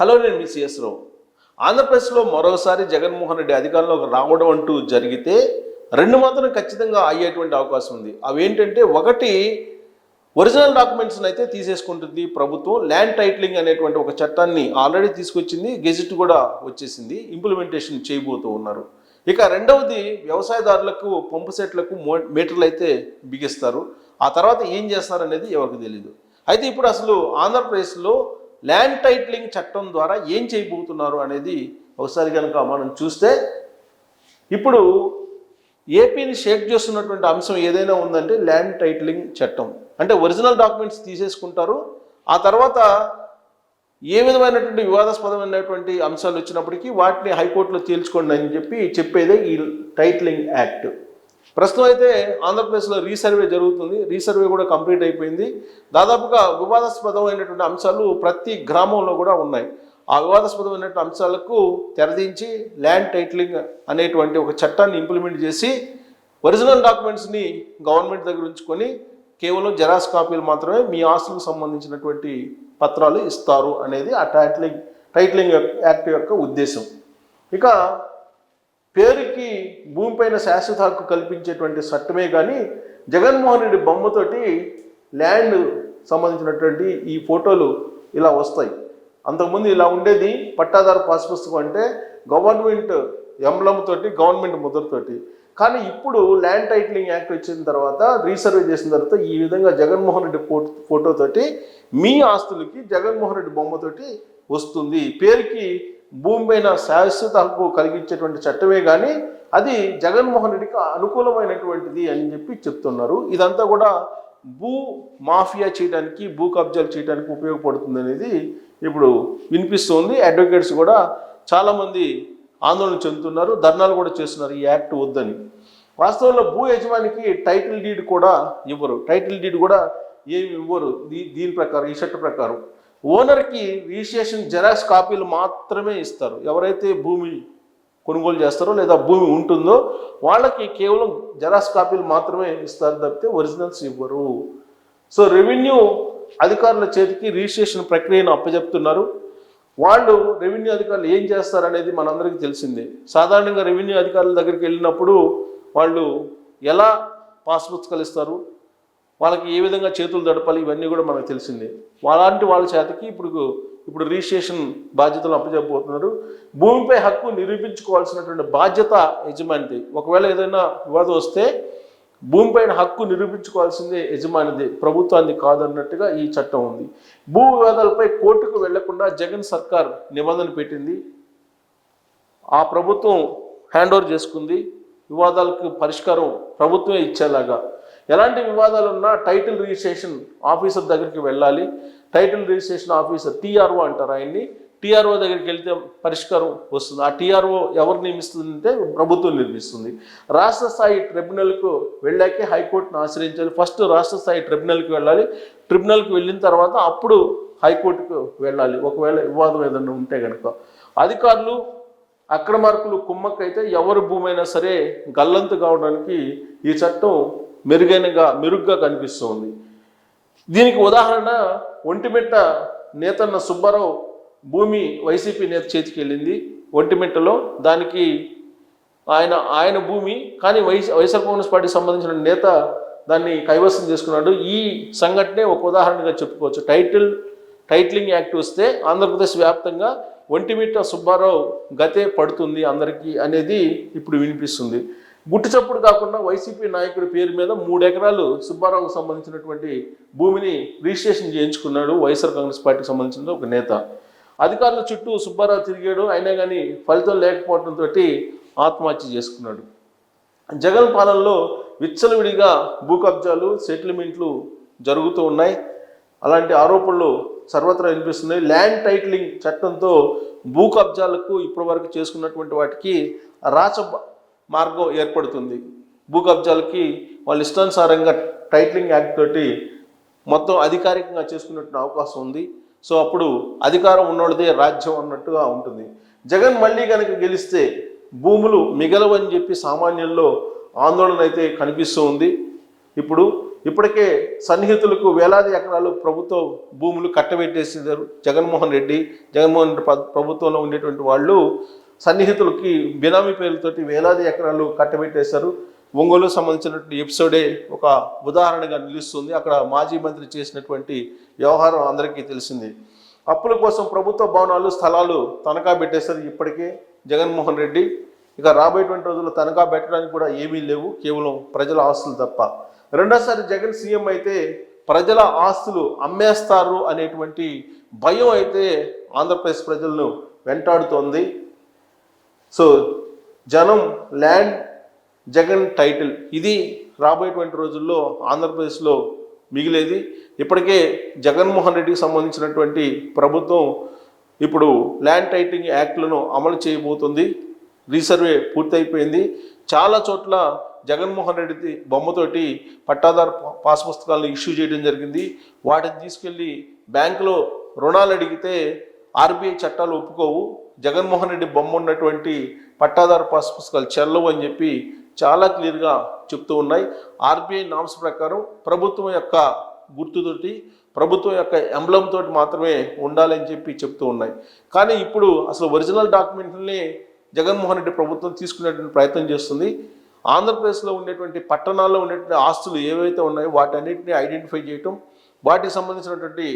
Hello, నేను మీ CS రావు. ఆంధ్రప్రదేశ్లో మరోసారి జగన్మోహన్ రెడ్డి అధికారంలోకి రావడం అంటూ జరిగితే రెండు మాత్రం ఖచ్చితంగా అయ్యేటువంటి అవకాశం ఉంది. అవేంటంటే, ఒకటి, ఒరిజినల్ డాక్యుమెంట్స్ని అయితే తీసేసుకుంటుంది ప్రభుత్వం. ల్యాండ్ టైటిలింగ్ అనేటువంటి ఒక చట్టాన్ని ఆల్రెడీ తీసుకొచ్చింది, గెజిట్ కూడా వచ్చేసింది, ఇంప్లిమెంటేషన్ చేయబోతూ ఉన్నారు. ఇక రెండవది, వ్యవసాయదారులకు పంపు సెట్లకు మీటర్లు అయితే బిగిస్తారు. ఆ తర్వాత ఏం చేస్తారనేది ఎవరికి తెలియదు. అయితే ఇప్పుడు అసలు ఆంధ్రప్రదేశ్లో ల్యాండ్ టైటిలింగ్ చట్టం ద్వారా ఏం చేయబోతున్నారు అనేది ఒకసారి కనుక మనం చూస్తే, ఇప్పుడు ఏపీని షేక్ చేస్తున్నటువంటి అంశం ఏదైనా ఉందంటే ల్యాండ్ టైటిలింగ్ చట్టం. అంటే ఒరిజినల్ డాక్యుమెంట్స్ తీసేసుకుంటారు. ఆ తర్వాత ఏ విధమైనటువంటి వివాదాస్పదమైనటువంటి అంశాలు వచ్చినప్పటికీ వాటిని హైకోర్టులో తేల్చుకోండి అని చెప్పేదే ఈ టైటిలింగ్ యాక్ట్. ప్రస్తుతం అయితే ఆంధ్రప్రదేశ్లో రీసర్వే జరుగుతుంది. రీసర్వే కూడా కంప్లీట్ అయిపోయింది. దాదాపుగా వివాదాస్పదమైనటువంటి అంశాలు ప్రతి గ్రామంలో కూడా ఉన్నాయి. ఆ వివాదాస్పదమైనటువంటి అంశాలకు తెరదించి ల్యాండ్ టైటిలింగ్ అనేటువంటి ఒక చట్టాన్ని ఇంప్లిమెంట్ చేసి ఒరిజినల్ డాక్యుమెంట్స్ని గవర్నమెంట్ దగ్గర ఉంచుకొని కేవలం జెరాక్స్ కాపీలు మాత్రమే మీ ఆస్తులకు సంబంధించినటువంటి పత్రాలు ఇస్తారు అనేది ఆ టైటిలింగ్ యాక్ట్ యొక్క ఉద్దేశం. ఇక పేరుకి భూమిపైన శాశ్వత హక్కు కల్పించేటువంటి చట్టమే కానీ జగన్మోహన్ రెడ్డి బొమ్మతోటి ల్యాండ్ సంబంధించినటువంటి ఈ ఫోటోలు ఇలా వస్తాయి. అంతకుముందు ఇలా ఉండేది పట్టాదారు పాస్ పుస్తకం, అంటే గవర్నమెంట్ ఎంబ్లమ్ తోటి, గవర్నమెంట్ ముద్రతోటి. కానీ ఇప్పుడు ల్యాండ్ టైటిలింగ్ యాక్ట్ వచ్చిన తర్వాత, రీసర్వే చేసిన తర్వాత ఈ విధంగా జగన్మోహన్ రెడ్డి ఫోటోతోటి మీ ఆస్తులకి జగన్మోహన్ రెడ్డి బొమ్మతోటి వస్తుంది. పేరుకి భూమి పైన శాశ్వత హక్కు కలిగించేటువంటి చట్టమే కానీ అది జగన్మోహన్ రెడ్డికి అనుకూలమైనటువంటిది అని చెప్తున్నారు. ఇదంతా కూడా భూ మాఫియా చేయడానికి, భూ కబ్జాలు చేయడానికి ఉపయోగపడుతుంది అనేది ఇప్పుడు వినిపిస్తుంది. అడ్వకేట్స్ కూడా చాలామంది ఆందోళన చెందుతున్నారు, ధర్నాలు కూడా చేస్తున్నారు ఈ యాక్ట్ వద్దని. వాస్తవంలో భూ యజమానికి టైటిల్ డీడ్ కూడా ఇవ్వరు. టైటిల్ డీడ్ కూడా ఏమి ఇవ్వరు. దీని ప్రకారం, ఈ చట్ట ప్రకారం ఓనర్కి రిజిస్ట్రేషన్ జెరాక్స్ కాపీలు మాత్రమే ఇస్తారు. ఎవరైతే భూమి కొనుగోలు చేస్తారో లేదా భూమి ఉంటుందో వాళ్ళకి కేవలం జెరాక్స్ కాపీలు మాత్రమే ఇస్తారు తప్పితే ఒరిజినల్స్ ఇవ్వరు. సో రెవెన్యూ అధికారుల చేతికి రిజిస్ట్రేషన్ ప్రక్రియను అప్పచెప్తున్నారు. వాళ్ళు, రెవెన్యూ అధికారులు ఏం చేస్తారనేది మనందరికీ తెలిసిందే. సాధారణంగా రెవెన్యూ అధికారుల దగ్గరికి వెళ్ళినప్పుడు వాళ్ళు ఎలా పాస్ పుస్తకాలు ఇస్తారు, వాళ్ళకి ఏ విధంగా చేతులు దడపాలి, ఇవన్నీ కూడా మనకు తెలిసిందే. అలాంటి వాళ్ళ చేతకి ఇప్పుడు రిజిస్ట్రేషన్ బాధ్యతలు అప్పచెప్పబోతున్నారు. భూమిపై హక్కు నిరూపించుకోవాల్సినటువంటి బాధ్యత యజమానిది. ఒకవేళ ఏదైనా వివాదం వస్తే భూమిపైన హక్కు నిరూపించుకోవాల్సిందే యజమానిది, ప్రభుత్వాన్ని కాదన్నట్టుగా ఈ చట్టం ఉంది. భూ వివాదాలపై కోర్టుకు వెళ్లకుండా జగన్ సర్కార్ నిబంధన పెట్టింది. ఆ ప్రభుత్వం హ్యాండ్ ఓవర్ చేసుకుంది. వివాదాలకు పరిష్కారం ప్రభుత్వమే ఇచ్చేలాగా. ఎలాంటి వివాదాలు ఉన్నా టైటిల్ రిజిస్ట్రేషన్ ఆఫీసర్ దగ్గరికి వెళ్ళాలి. టైటిల్ రిజిస్ట్రేషన్ ఆఫీసర్, టీఆర్ఓ అంటారు ఆయన్ని, టీఆర్ఓ దగ్గరికి వెళ్తే పరిష్కారం వస్తుంది. ఆ టీఆర్ఓ ఎవరు నియమిస్తుందంటే ప్రభుత్వం నిర్మిస్తుంది. రాష్ట్ర స్థాయి ట్రిబ్యునల్కు వెళ్ళాకే హైకోర్టును ఆశ్రయించాలి. ఫస్ట్ రాష్ట్ర స్థాయి ట్రిబ్యునల్కి వెళ్ళాలి. ట్రిబ్యునల్కి వెళ్ళిన తర్వాత అప్పుడు హైకోర్టుకు వెళ్ళాలి ఒకవేళ వివాదం ఏదైనా ఉంటే కనుక. అధికారులు అక్రమార్కులు కుమ్మక్కైతే ఎవరి భూమి అయినా సరే గల్లంతు కావడానికి ఈ చట్టం మెరుగ్గా కనిపిస్తుంది. దీనికి ఉదాహరణ, ఒంటిమిట్ట నేతన్న సుబ్బారావు భూమి వైసీపీ నేత చేతికి వెళ్ళింది ఒంటిమిట్టలో. దానికి ఆయన భూమి, కానీ వైఎస్ఆర్ కాంగ్రెస్ పార్టీకి సంబంధించిన నేత దాన్ని కైవసం చేసుకున్నాడు. ఈ సంఘటనే ఒక ఉదాహరణగా చెప్పుకోవచ్చు. టైటిలింగ్ యాక్ట్ వస్తే ఆంధ్రప్రదేశ్ వ్యాప్తంగా ఒంటిమిట్ట సుబ్బారావు గతే పడుతుంది అందరికీ అనేది ఇప్పుడు వినిపిస్తుంది. గుట్టు చప్పుడు కాకుండా వైసీపీ నాయకుడి పేరు మీద 3 ఎకరాలు సుబ్బారావుకు సంబంధించినటువంటి భూమిని రిజిస్ట్రేషన్ చేయించుకున్నాడు వైఎస్ఆర్ కాంగ్రెస్ పార్టీకి సంబంధించిన ఒక నేత. అధికారుల చుట్టూ సుబ్బారావు తిరిగాడు, అయినా కానీ ఫలితం లేకపోవడంతో ఆత్మహత్య చేసుకున్నాడు. జగన్ పాలనలో విచ్చలవిడిగా భూ కబ్జాలు, సెటిల్మెంట్లు జరుగుతూ ఉన్నాయి. అలాంటి ఆరోపణలు సర్వత్రా వినిపిస్తున్నాయి. ల్యాండ్ టైటిలింగ్ చట్టంతో భూ కబ్జాలకు ఇప్పటివరకు చేసుకున్నటువంటి వాటికి రాచ మార్గం ఏర్పడుతుంది. భూ కబ్జాలకి వాళ్ళ ఇష్టానుసారంగా టైటిలింగ్ యాక్ట్ తోటి మొత్తం అధికారికంగా చేసుకున్నట్టు అవకాశం ఉంది. సో అప్పుడు అధికారం ఉన్నోడిదే రాజ్యం అన్నట్టుగా ఉంటుంది. జగన్ మళ్ళీ కనుక గెలిస్తే భూములు మిగలవని సామాన్యుల్లో ఆందోళన అయితే కనిపిస్తూ ఉంది. ఇప్పుడు ఇప్పటికే సన్నిహితులకు వేలాది ఎకరాలు ప్రభుత్వ భూములు కట్టబెట్టేసారు జగన్మోహన్ రెడ్డి. ప్రభుత్వంలో ఉండేటువంటి వాళ్ళు సన్నిహితులకి బినామీ పేర్లతోటి వేలాది ఎకరాలు కట్టబెట్టేశారు. ఒంగోలు సంబంధించినటువంటి ఎపిసోడే ఒక ఉదాహరణగా నిలుస్తుంది. అక్కడ మాజీ మంత్రి చేసినటువంటి వ్యవహారం అందరికీ తెలిసింది. అప్పుల కోసం ప్రభుత్వ భవనాలు స్థలాలు తనఖా పెట్టేశారు ఇప్పటికే జగన్మోహన్ రెడ్డి. ఇక రాబోయేటువంటి రోజుల్లో తనఖా పెట్టడానికి కూడా ఏమీ లేవు, కేవలం ప్రజల ఆస్తులు తప్ప. రెండోసారి జగన్ సీఎం అయితే ప్రజల ఆస్తులు అమ్మేస్తారు అనేటువంటి భయం అయితే ఆంధ్రప్రదేశ్ ప్రజలను వెంటాడుతోంది. సో జనం ల్యాండ్ జగన్ టైటిల్, ఇది రాబోయేటువంటి రోజుల్లో ఆంధ్రప్రదేశ్లో మిగిలేది. ఇప్పటికే జగన్మోహన్ రెడ్డికి సంబంధించినటువంటి ప్రభుత్వం ఇప్పుడు ల్యాండ్ టైటిలింగ్ యాక్ట్లను అమలు చేయబోతుంది. రీసర్వే పూర్తయిపోయింది. చాలా చోట్ల జగన్మోహన్ రెడ్డి బొమ్మతోటి పట్టాదారు పాస్ పుస్తకాలను ఇష్యూ చేయడం జరిగింది. వాటిని తీసుకెళ్ళి బ్యాంకులో రుణాలు అడిగితే ఆర్బీఐ చట్టాలు ఒప్పుకోవు, జగన్మోహన్ రెడ్డి బొమ్మ ఉన్నటువంటి పట్టాదారు పాస్ పుస్తకాలు చెల్లవు అని చెప్పి చాలా క్లియర్గా చెప్తూ ఉన్నాయి. ఆర్బీఐ నామ్స్ ప్రకారం ప్రభుత్వం యొక్క గుర్తుతోటి, ప్రభుత్వం యొక్క ఎంబ్లమ్ తోటి మాత్రమే ఉండాలని చెప్పి చెప్తూ ఉన్నాయి. కానీ ఇప్పుడు అసలు ఒరిజినల్ డాక్యుమెంట్లని జగన్మోహన్ రెడ్డి ప్రభుత్వం తీసుకునేటువంటి ప్రయత్నం చేస్తుంది. ఆంధ్రప్రదేశ్లో ఉండేటువంటి పట్టణాల్లో ఉండేటువంటి ఆస్తులు ఏవైతే ఉన్నాయో వాటన్నిటిని ఐడెంటిఫై చేయటం, వాటికి సంబంధించినటువంటి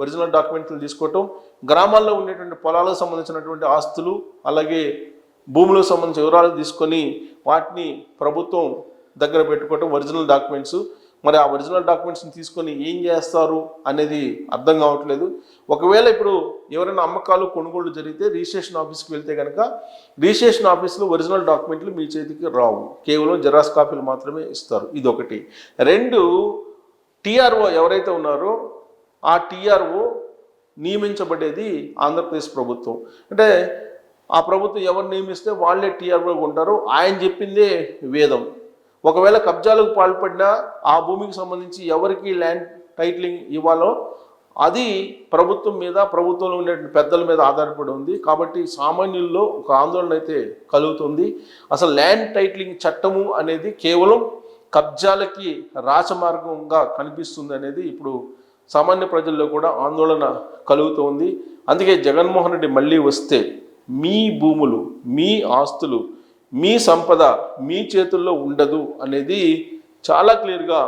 ఒరిజినల్ డాక్యుమెంట్లు తీసుకోవటం, గ్రామాల్లో ఉండేటువంటి పొలాలకు సంబంధించినటువంటి ఆస్తులు అలాగే భూములకు సంబంధించిన వివరాలు తీసుకొని వాటిని ప్రభుత్వం దగ్గర పెట్టుకోవటం ఒరిజినల్ డాక్యుమెంట్స్. మరి ఆ ఒరిజినల్ డాక్యుమెంట్స్ని తీసుకొని ఏం చేస్తారు అనేది అర్థం కావట్లేదు. ఒకవేళ ఇప్పుడు ఎవరైనా అమ్మకాలు కొనుగోలు జరిగితే రిజిస్ట్రేషన్ ఆఫీస్కి వెళ్తే కనుక రిజిస్ట్రేషన్ ఆఫీస్లో ఒరిజినల్ డాక్యుమెంట్లు మీ చేతికి రావు, కేవలం జెరాక్స్ కాపీలు మాత్రమే ఇస్తారు. ఇదొకటి. రెండు, టీఆర్ఓ ఎవరైతే ఉన్నారో ఆ టీఆర్ఓ నియమించబడేది ఆంధ్రప్రదేశ్ ప్రభుత్వం. అంటే ఆ ప్రభుత్వం ఎవరు నియమిస్తే వాళ్ళే టీఆర్ఓగా ఉంటారు. ఆయన చెప్పిందే వేదం. ఒకవేళ కబ్జాలకు పాల్పడినా ఆ భూమికి సంబంధించి ఎవరికి ల్యాండ్ టైటిలింగ్ ఇవ్వాలో అది ప్రభుత్వం మీద, ప్రభుత్వంలో ఉండే పెద్దల మీద ఆధారపడి ఉంది. కాబట్టి సామాన్యుల్లో ఒక ఆందోళన అయితే కలుగుతుంది. అసలు ల్యాండ్ టైటిలింగ్ చట్టము అనేది కేవలం కబ్జాలకి రాచమార్గంగా కనిపిస్తుంది అనేది ఇప్పుడు సామాన్య ప్రజల్లో కూడా ఆందోళన కలుగుతోంది. అందుకే జగన్మోహన్ రెడ్డి మళ్ళీ వస్తే మీ భూములు, మీ ఆస్తులు, మీ సంపద మీ చేతుల్లో ఉండదు అనేది చాలా క్లియర్గా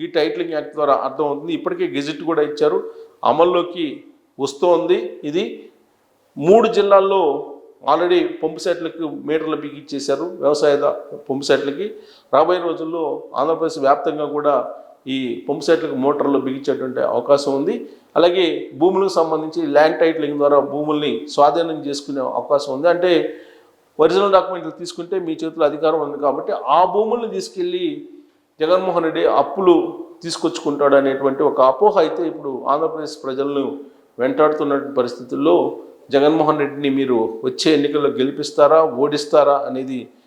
ఈ టైటిలింగ్ యాక్ట్ ద్వారా అర్థమవుతుంది. ఇప్పటికే గెజెట్ కూడా ఇచ్చారు, అమల్లోకి వస్తోంది. ఇది 3 జిల్లాల్లో ఆల్రెడీ పంపు సెట్లకు మీటర్లు బిగించేశారు, వ్యవసాయ పంపు సెట్లకి. రాబోయే రోజుల్లో ఆంధ్రప్రదేశ్ వ్యాప్తంగా కూడా ఈ పంపు సెట్లకు మోటార్లు బిగించేటువంటి అవకాశం ఉంది. అలాగే భూములకు సంబంధించి ల్యాండ్ టైటిలింగ్ ద్వారా భూముల్ని స్వాధీనం చేసుకునే అవకాశం ఉంది. అంటే ఒరిజినల్ డాక్యుమెంట్లు తీసుకుంటే మీ చేతిలో అధికారం ఉంది కాబట్టి ఆ భూముల్ని తీసుకెళ్ళి జగన్మోహన్ రెడ్డి అప్పులు తీసుకొచ్చుకుంటాడు అనేటువంటి ఒక అపోహ అయితే ఇప్పుడు ఆంధ్రప్రదేశ్ ప్రజలను వెంటాడుతున్న పరిస్థితుల్లో జగన్మోహన్ రెడ్డిని మీరు వచ్చే ఎన్నికల్లో గెలిపిస్తారా, ఓడిస్తారా అనేది